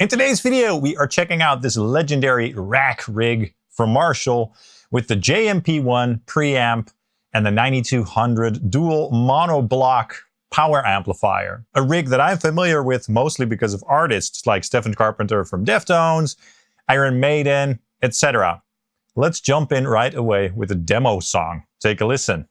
In today's video, we are checking out this legendary rack rig from Marshall with the JMP-1 preamp and the 9200 dual monoblock power amplifier. A rig that I'm familiar with mostly because of artists like Stephen Carpenter from Deftones, Iron Maiden, etc. Let's jump in right away with a demo song. Take a listen.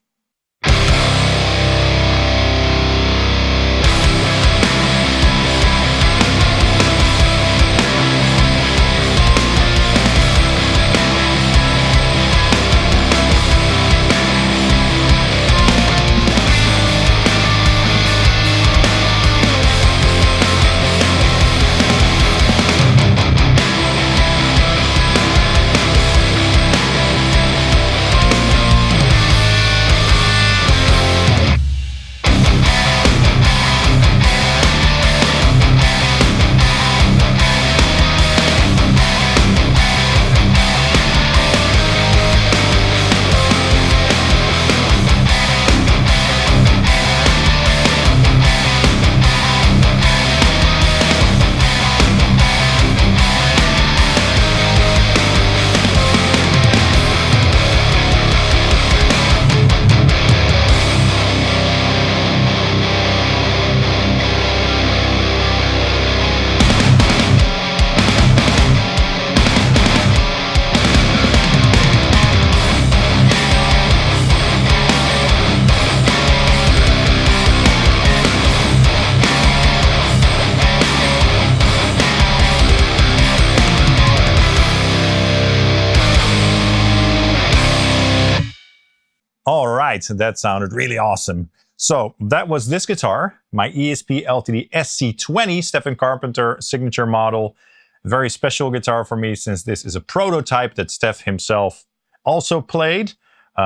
All right, that sounded really awesome. So that was this guitar, my ESP LTD SC-20 Stephen Carpenter signature model. Very special guitar for me since this is a prototype that Steph himself also played.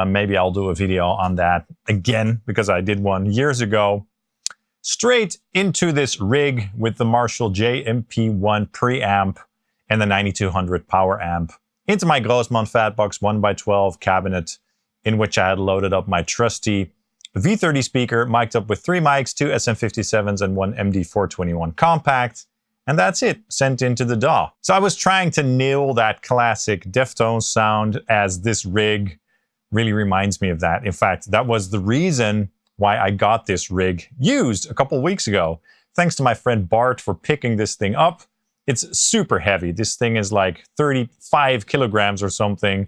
Maybe I'll do a video on that again because I did one years ago. Straight into this rig with the Marshall JMP-1 preamp and the 9200 power amp into my Grossmann Fatbox 1x12 cabinet, in which I had loaded up my trusty V30 speaker, mic'd up with 3 mics, 2 SM57s and 1 MD421 Kompakt. And that's it, sent into the DAW. So I was trying to nail that classic Deftones sound, as this rig really reminds me of that. In fact, that was the reason why I got this rig used a couple weeks ago. Thanks to my friend Bart for picking this thing up. It's super heavy. This thing is like 35 kilograms or something.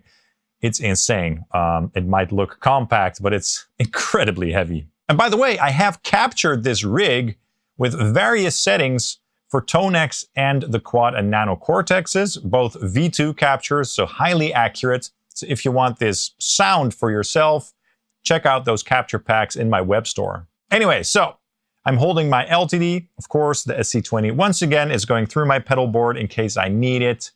It's insane. It might look compact, but it's incredibly heavy. And by the way, I have captured this rig with various settings for Tonex and the Quad and Nano Cortexes, both V2 captures, so highly accurate. So if you want this sound for yourself, check out those capture packs in my web store. Anyway, so I'm holding my LTD. Of course, the SC-20 once again is going through my pedal board in case I need it.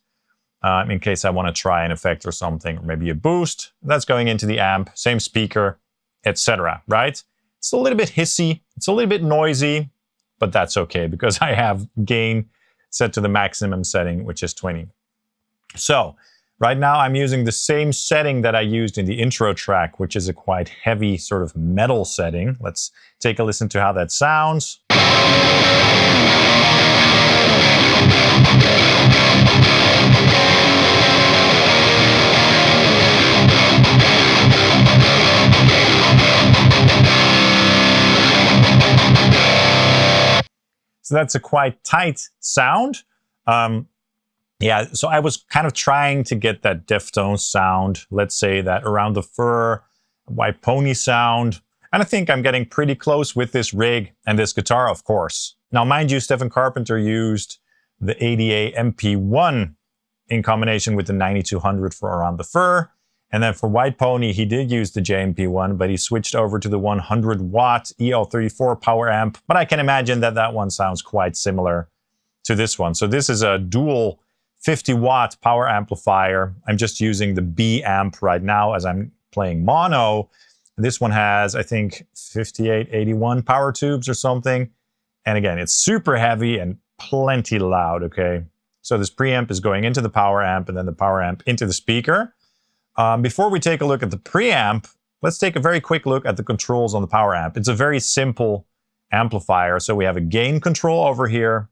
In case I want to try an effect or something, or maybe a boost. That's going into the amp, same speaker, etc. Right? It's a little bit hissy, it's a little bit noisy, but that's okay because I have gain set to the maximum setting, which is 20. So right now I'm using the same setting that I used in the intro track, which is a quite heavy sort of metal setting. Let's take a listen to how that sounds. So that's a quite tight sound. Yeah, so I was kind of trying to get that Deftones sound, let's say that around the fur, white pony sound. And I think I'm getting pretty close with this rig and this guitar, of course. Now, mind you, Stephen Carpenter used the ADA MP1 in combination with the 9200 for around the fur. And then for White Pony, he did use the JMP-1, but he switched over to the 100-watt EL34 power amp. But I can imagine that that one sounds quite similar to this one. So this is a dual 50-watt power amplifier. I'm just using the B amp right now as I'm playing mono. This one has, I think, 5881 power tubes or something. And again, it's super heavy and plenty loud, okay? So this preamp is going into the power amp and then the power amp into the speaker. Before we take a look at the preamp, let's take a very quick look at the controls on the power amp. It's a very simple amplifier. So we have a gain control over here,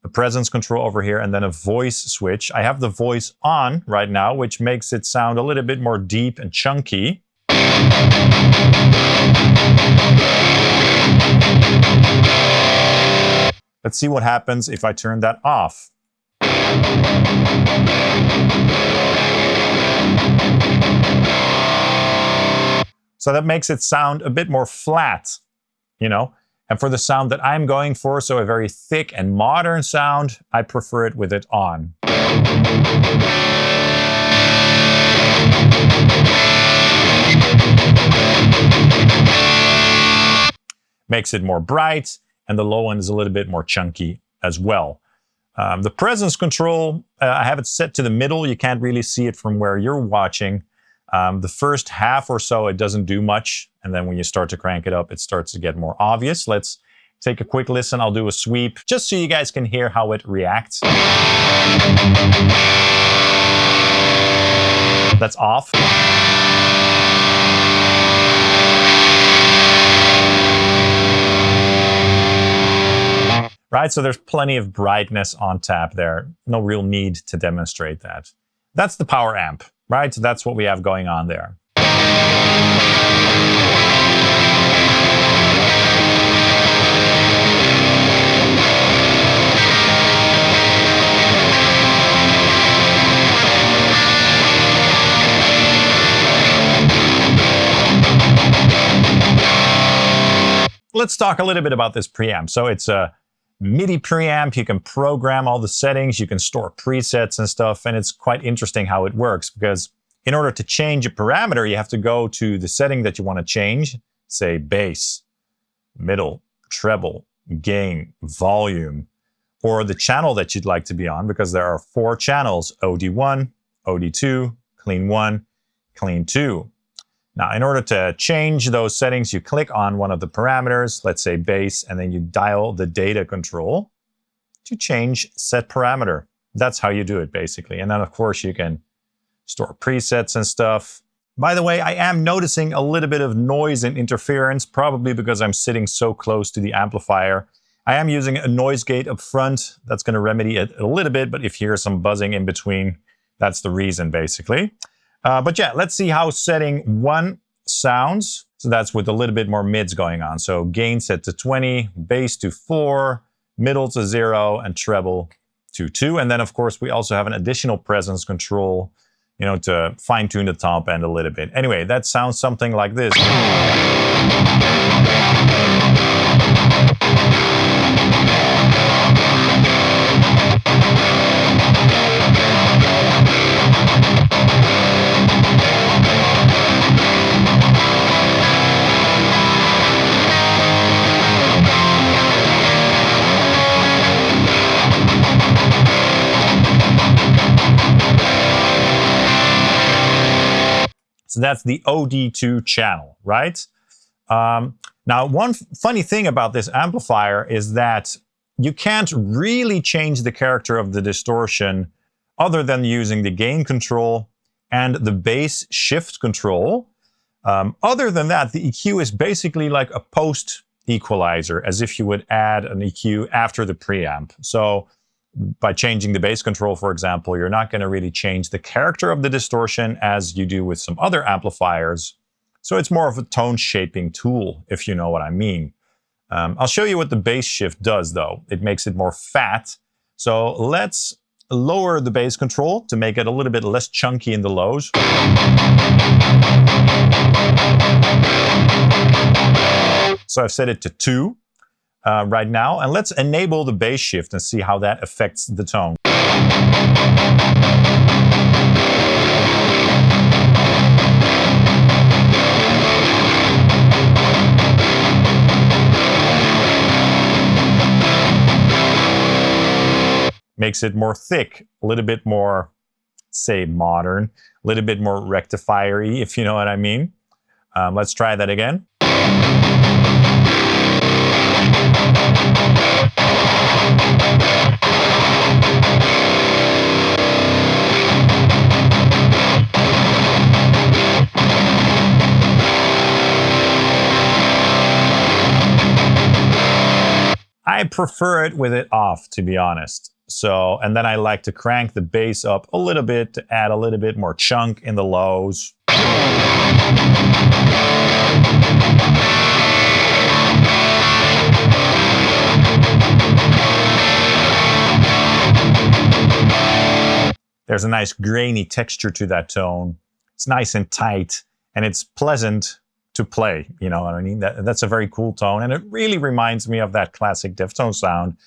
a presence control over here, and then a voice switch. I have the voice on right now, which makes it sound a little bit more deep and chunky. Let's see what happens if I turn that off. So that makes it sound a bit more flat, you know? And for the sound that I'm going for, so a very thick and modern sound, I prefer it with it on. Makes it more bright, and the low end is a little bit more chunky as well. The presence control, I have it set to the middle. You can't really see it from where you're watching. The first half or so, it doesn't do much. And then when you start to crank it up, it starts to get more obvious. Let's take a quick listen. I'll do a sweep just so you guys can hear how it reacts. That's off. Right, so there's plenty of brightness on tap there. No real need to demonstrate that. That's the power amp, right? So that's what we have going on there. Let's talk a little bit about this preamp. So it's a MIDI preamp. You can program all the settings, you can store presets and stuff, and it's quite interesting how it works, because in order to change a parameter, you have to go to the setting that you want to change, say bass, middle, treble, gain, volume, or the channel that you'd like to be on, because there are 4 channels: OD1, OD2, clean 1, clean 2. Now, in order to change those settings, you click on one of the parameters, let's say bass, and then you dial the data control to change set parameter. That's how you do it, basically. And then, of course, you can store presets and stuff. By the way, I am noticing a little bit of noise and interference, probably because I'm sitting so close to the amplifier. I am using a noise gate up front. That's going to remedy it a little bit, but if you hear some buzzing in between, that's the reason, basically. But yeah, let's see how setting 1 sounds. So that's with a little bit more mids going on. So gain set to 20, bass to 4, middle to 0, and treble to 2. And then, of course, we also have an additional presence control, you know, to fine tune the top end a little bit. Anyway, that sounds something like this. So that's the OD2 channel, right? Now, one funny thing about this amplifier is that you can't really change the character of the distortion other than using the gain control and the bass shift control. Other than that, the EQ is basically like a post equalizer, as if you would add an EQ after the preamp. So by changing the bass control, for example, you're not going to really change the character of the distortion as you do with some other amplifiers. So it's more of a tone shaping tool, if you know what I mean. I'll show you what the bass shift does, though. It makes it more fat. So let's lower the bass control to make it a little bit less chunky in the lows. So I've set it to 2. Right now, and let's enable the bass shift and see how that affects the tone. Makes it more thick, a little bit more, say, modern, a little bit more rectifier-y, if you know what I mean. Let's try that again. I prefer it with it off, to be honest. So, and then I like to crank the bass up a little bit to add a little bit more chunk in the lows. There's a nice grainy texture to that tone. It's nice and tight, and it's pleasant to play, you know what I mean? That's a very cool tone, and it really reminds me of that classic Deftones sound,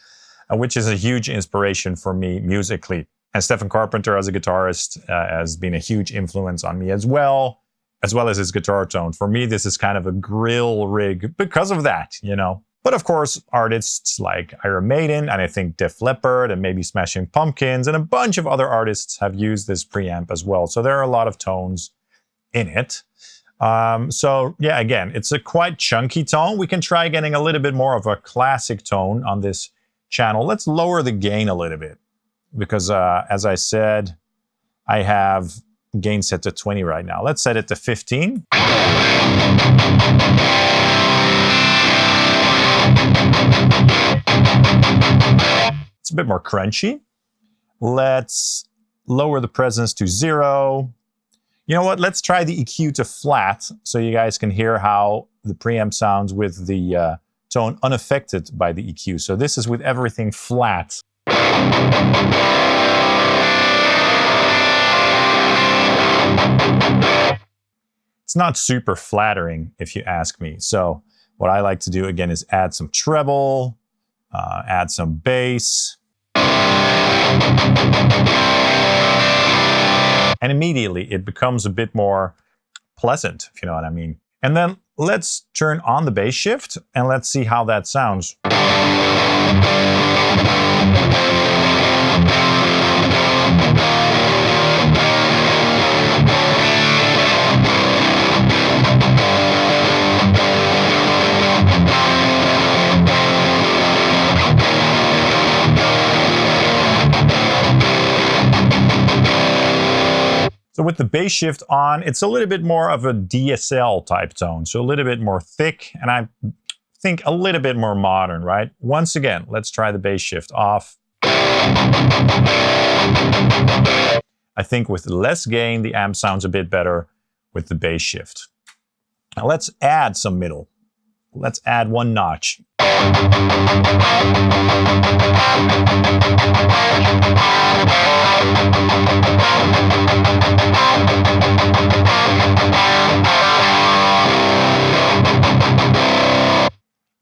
which is a huge inspiration for me musically. And Stephen Carpenter, as a guitarist, has been a huge influence on me as well as his guitar tone. For me, this is kind of a grill rig because of that, you know? But of course, artists like Iron Maiden, and I think Def Leppard, and maybe Smashing Pumpkins, and a bunch of other artists have used this preamp as well. So there are a lot of tones in it. So yeah, again, it's a quite chunky tone. We can try getting a little bit more of a classic tone on this channel. Let's lower the gain a little bit because as I said, I have gain set to 20 right now. Let's set it to 15. It's a bit more crunchy. Let's lower the presence to 0. You know what? Let's try the EQ to flat so you guys can hear how the preamp sounds with the tone unaffected by the EQ. So this is with everything flat. It's not super flattering if you ask me. So what I like to do again is add some treble, add some bass. And immediately it becomes a bit more pleasant, if you know what I mean. And then let's turn on the bass shift and let's see how that sounds. So with the bass shift on, it's a little bit more of a DSL type tone. So a little bit more thick, and I think a little bit more modern, right? Once again, let's try the bass shift off. I think with less gain, the amp sounds a bit better with the bass shift. Now let's add some middle. Let's add one notch.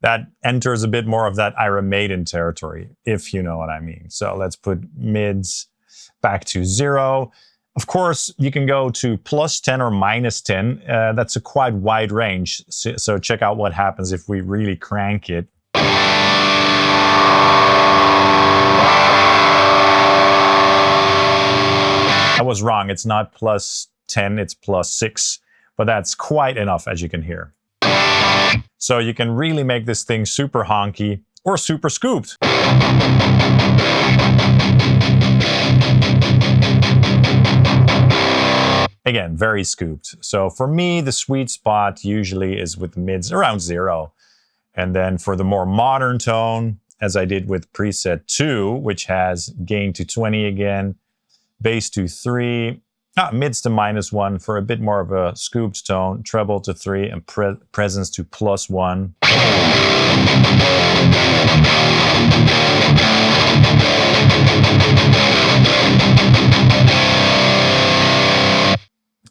That enters a bit more of that Iron Maiden territory, if you know what I mean. So let's put mids back to 0. Of course, you can go to +10 or -10. That's a quite wide range. So check out what happens if we really crank it. I was wrong. It's not +10, it's +6. But that's quite enough, as you can hear. So you can really make this thing super honky or super scooped. Again, very scooped. So for me, the sweet spot usually is with mids around 0. And then for the more modern tone, as I did with preset 2, which has gain to 20 again, bass to 3, mids to -1 for a bit more of a scooped tone, treble to 3, and presence to +1.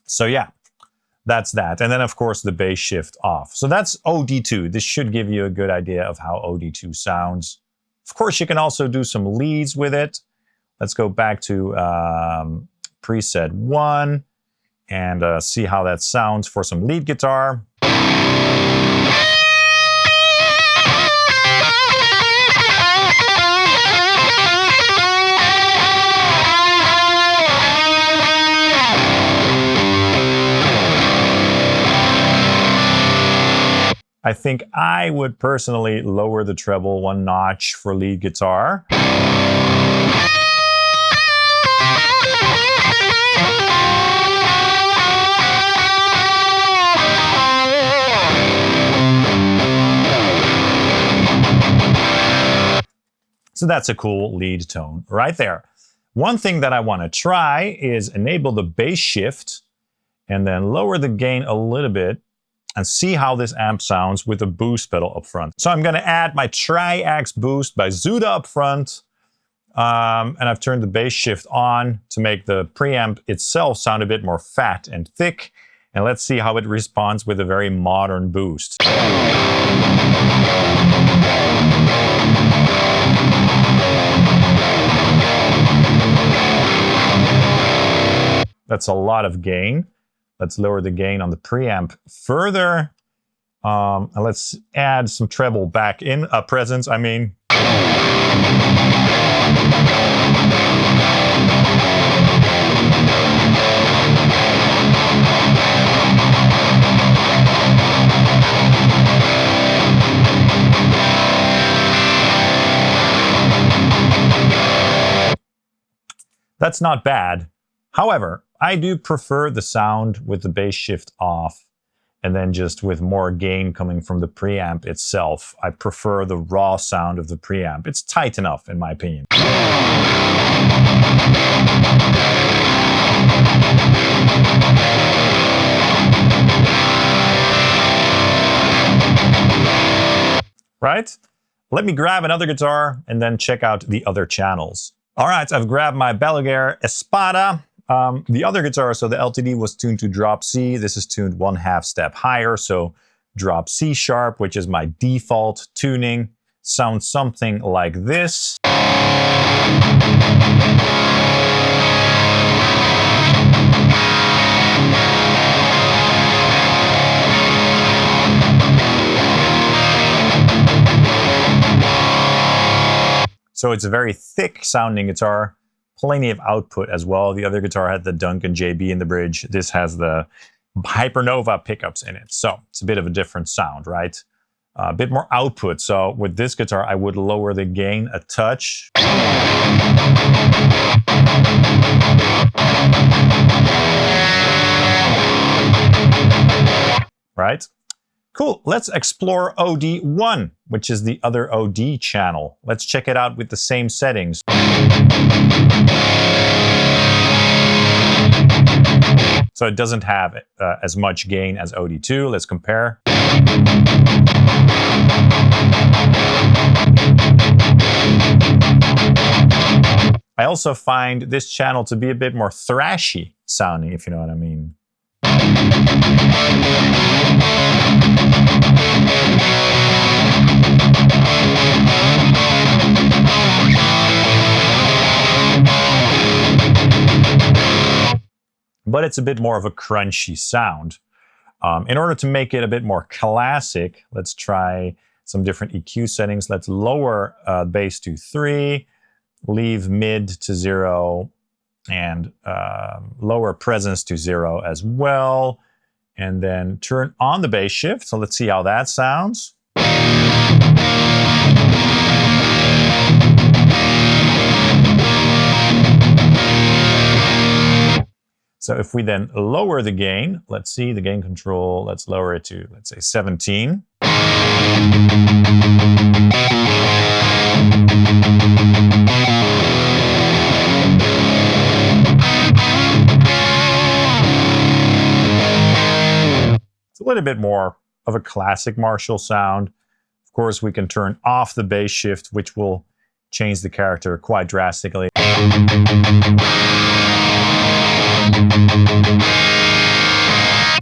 So yeah, that's that. And then of course the bass shift off. So that's OD2. This should give you a good idea of how OD2 sounds. Of course, you can also do some leads with it. Let's go back to preset 1 and see how that sounds for some lead guitar. I think I would personally lower the treble 1 notch for lead guitar. So that's a cool lead tone right there. One thing that I want to try is enable the bass shift and then lower the gain a little bit and see how this amp sounds with the boost pedal up front. So I'm going to add my Tri-Axe boost by Zuda up front. And I've turned the bass shift on to make the preamp itself sound a bit more fat and thick. And let's see how it responds with a very modern boost. That's a lot of gain. Let's lower the gain on the preamp further. And let's add some treble back in, presence, I mean. That's not bad. However, I do prefer the sound with the bass shift off and then just with more gain coming from the preamp itself. I prefer the raw sound of the preamp. It's tight enough, in my opinion. Right? Let me grab another guitar and then check out the other channels. All right, I've grabbed my Balaguer Espada. The other guitar, so the LTD was tuned to drop C. This is tuned 1/2 step higher, so drop C sharp, which is my default tuning. Sounds something like this. So it's a very thick sounding guitar. Plenty of output as well. The other guitar had the Duncan JB in the bridge. This has the Hypernova pickups in it. So it's a bit of a different sound, right? A bit more output. So with this guitar, I would lower the gain a touch. Right? Cool. Let's explore OD1, which is the other OD channel. Let's check it out with the same settings. So it doesn't have as much gain as OD2. Let's compare. I also find this channel to be a bit more thrashy sounding, if you know what I mean. But it's a bit more of a crunchy sound. In order to make it a bit more classic, let's try some different EQ settings. Let's lower bass to 3, leave mid to 0, and lower presence to 0 as well. And then turn on the bass shift. So let's see how that sounds. So if we then lower the gain, let's see the gain control, let's lower it to, let's say 17. It's a little bit more of a classic Marshall sound. Of course, we can turn off the bass shift, which will change the character quite drastically.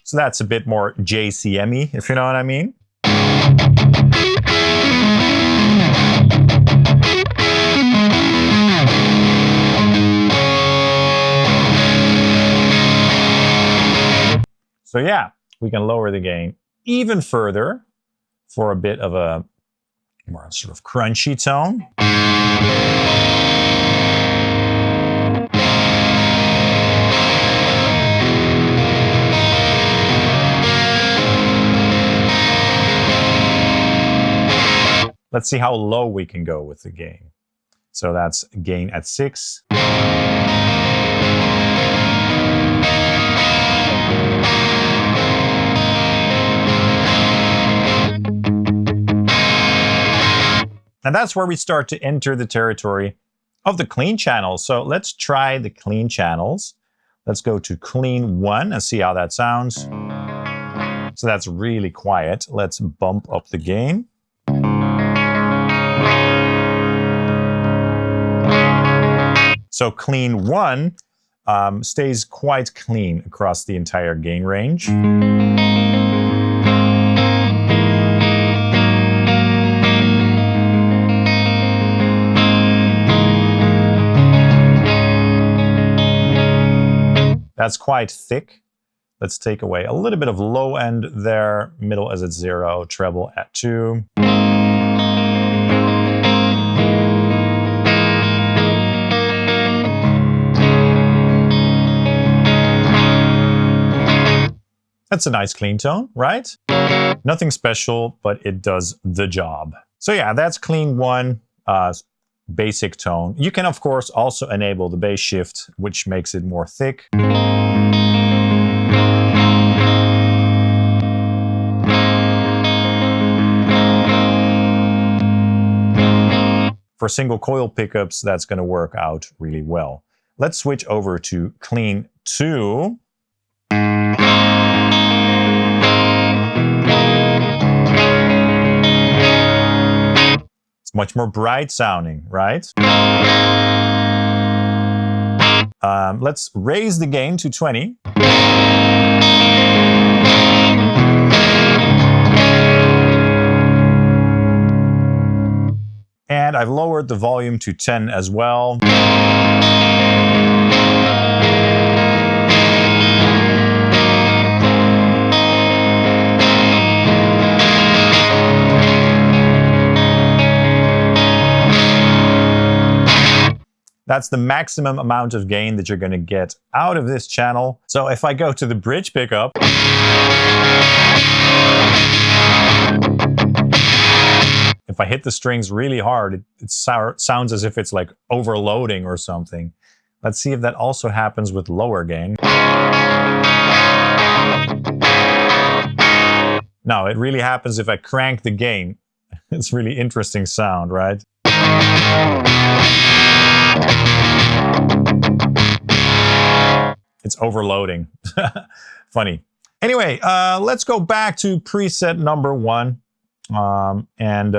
So that's a bit more JCM-y, if you know what I mean. So yeah, we can lower the gain even further for a bit of a more sort of crunchy tone. Let's see how low we can go with the gain. So that's gain at 6. And that's where we start to enter the territory of the clean channels. So let's try the clean channels. Let's go to clean 1 and see how that sounds. So that's really quiet. Let's bump up the gain. So clean 1 stays quite clean across the entire gain range. That's quite thick. Let's take away a little bit of low end there, middle as at 0, treble at 2. That's a nice clean tone, right? Nothing special, but it does the job. So yeah, that's clean 1, basic tone. You can, of course, also enable the bass shift, which makes it more thick. For single coil pickups, that's going to work out really well. Let's switch over to clean 2. It's much more bright sounding, right? Let's raise the gain to 20. And I've lowered the volume to 10 as well. That's the maximum amount of gain that you're going to get out of this channel. So if I go to the bridge pickup, if I hit the strings really hard, it sounds as if it's like overloading or something. Let's see if that also happens with lower gain. No, it really happens if I crank the gain. It's really interesting sound, right? It's overloading. Funny. Anyway, let's go back to preset number 1 and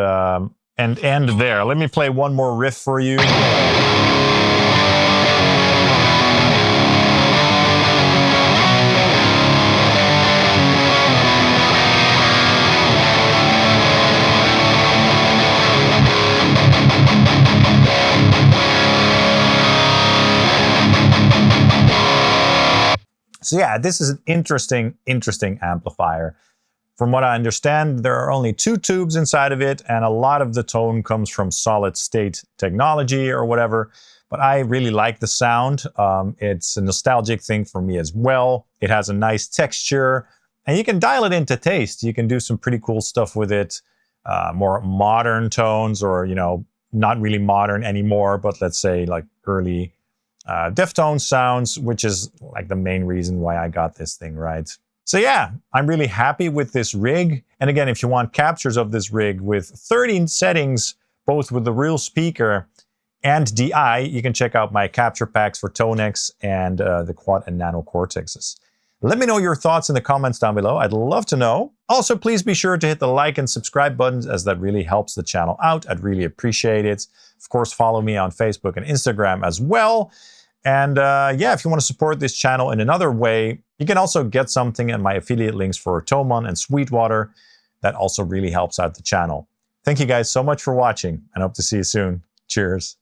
end there. Let me play one more riff for you. So yeah, this is an interesting amplifier. From what I understand, there are only 2 tubes inside of it, and a lot of the tone comes from solid state technology or whatever. But I really like the sound. It's a nostalgic thing for me as well. It has a nice texture, and you can dial it into taste. You can do some pretty cool stuff with it. More modern tones, or, you know, not really modern anymore, but let's say like early Deftones sounds, which is like the main reason why I got this thing, right? So yeah, I'm really happy with this rig. And again, if you want captures of this rig with 13 settings, both with the real speaker and DI, you can check out my capture packs for Tonex and the Quad and Nano Cortexes. Let me know your thoughts in the comments down below. I'd love to know. Also, please be sure to hit the like and subscribe buttons, as that really helps the channel out. I'd really appreciate it. Of course, follow me on Facebook and Instagram as well. And yeah, if you want to support this channel in another way, you can also get something at my affiliate links for Thomann and Sweetwater. That also really helps out the channel. Thank you guys so much for watching, and hope to see you soon. Cheers.